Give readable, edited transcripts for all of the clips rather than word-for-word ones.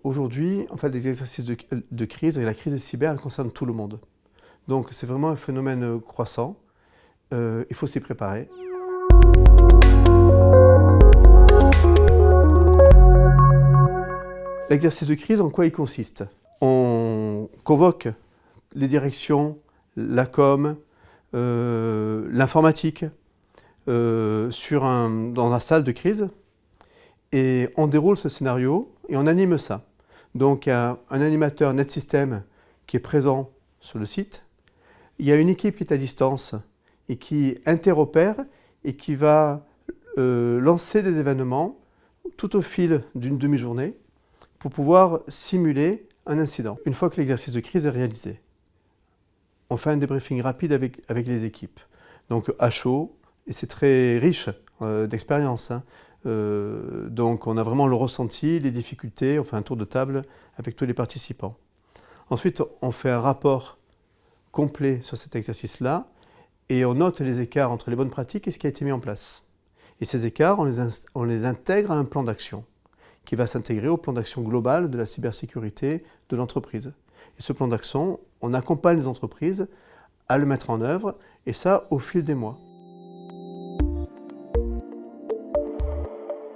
Aujourd'hui, en fait, les exercices de crise et la crise cyber, elle concerne tout le monde. Donc c'est vraiment un phénomène croissant. Il faut s'y préparer. L'exercice de crise, en quoi il consiste? On convoque les directions, la com, l'informatique dans la salle de crise et on déroule ce scénario et on anime ça. Donc il y a un animateur NetSystem qui est présent sur le site. Il y a une équipe qui est à distance et qui interopère et qui va lancer des événements tout au fil d'une demi-journée pour pouvoir simuler un incident. Une fois que l'exercice de crise est réalisé, on fait un débriefing rapide avec les équipes. Donc à chaud, et c'est très riche d'expérience. Donc on a vraiment le ressenti, les difficultés, on fait un tour de table avec tous les participants. Ensuite, on fait un rapport complet sur cet exercice-là et on note les écarts entre les bonnes pratiques et ce qui a été mis en place. Et ces écarts, on les intègre à un plan d'action qui va s'intégrer au plan d'action global de la cybersécurité de l'entreprise. Et ce plan d'action, on accompagne les entreprises à le mettre en œuvre, et ça au fil des mois.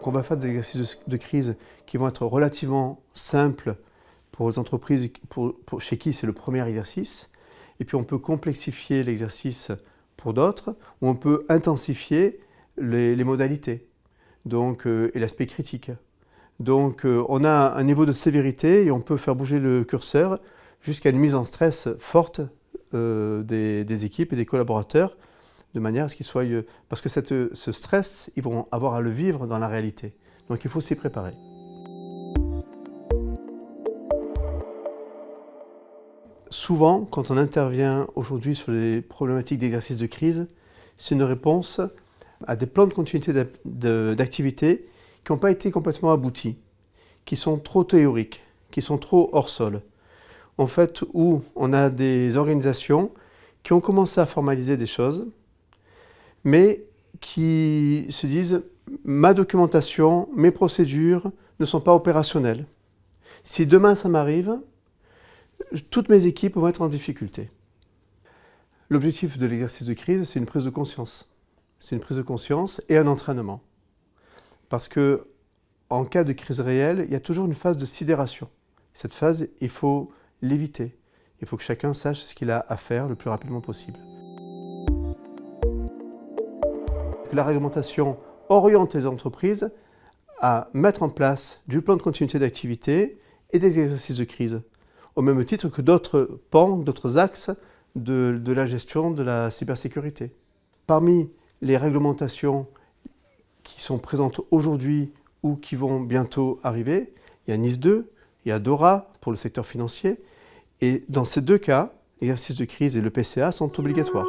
On va faire des exercices de crise qui vont être relativement simples pour les entreprises chez qui c'est le premier exercice, et puis on peut complexifier l'exercice pour d'autres, ou on peut intensifier les modalités et l'aspect critique. Donc on a un niveau de sévérité et on peut faire bouger le curseur jusqu'à une mise en stress forte des équipes et des collaborateurs, de manière à ce qu'ils soient... Parce que ce stress, ils vont avoir à le vivre dans la réalité. Donc il faut s'y préparer. Souvent, quand on intervient aujourd'hui sur les problématiques d'exercice de crise, c'est une réponse à des plans de continuité d'activité qui n'ont pas été complètement aboutis, qui sont trop théoriques, qui sont trop hors sol. En fait, où on a des organisations qui ont commencé à formaliser des choses, mais qui se disent « ma documentation, mes procédures ne sont pas opérationnelles. Si demain ça m'arrive, toutes mes équipes vont être en difficulté. » L'objectif de l'exercice de crise, c'est une prise de conscience. C'est une prise de conscience et un entraînement. Parce que en cas de crise réelle, il y a toujours une phase de sidération. Cette phase, il faut l'éviter. Il faut que chacun sache ce qu'il a à faire le plus rapidement possible. La réglementation oriente les entreprises à mettre en place du plan de continuité d'activité et des exercices de crise, au même titre que d'autres pans, d'autres axes de la gestion de la cybersécurité. Parmi les réglementations qui sont présentes aujourd'hui ou qui vont bientôt arriver, il y a NIS2, il y a DORA pour le secteur financier, et dans ces deux cas, l'exercice de crise et le PCA sont obligatoires.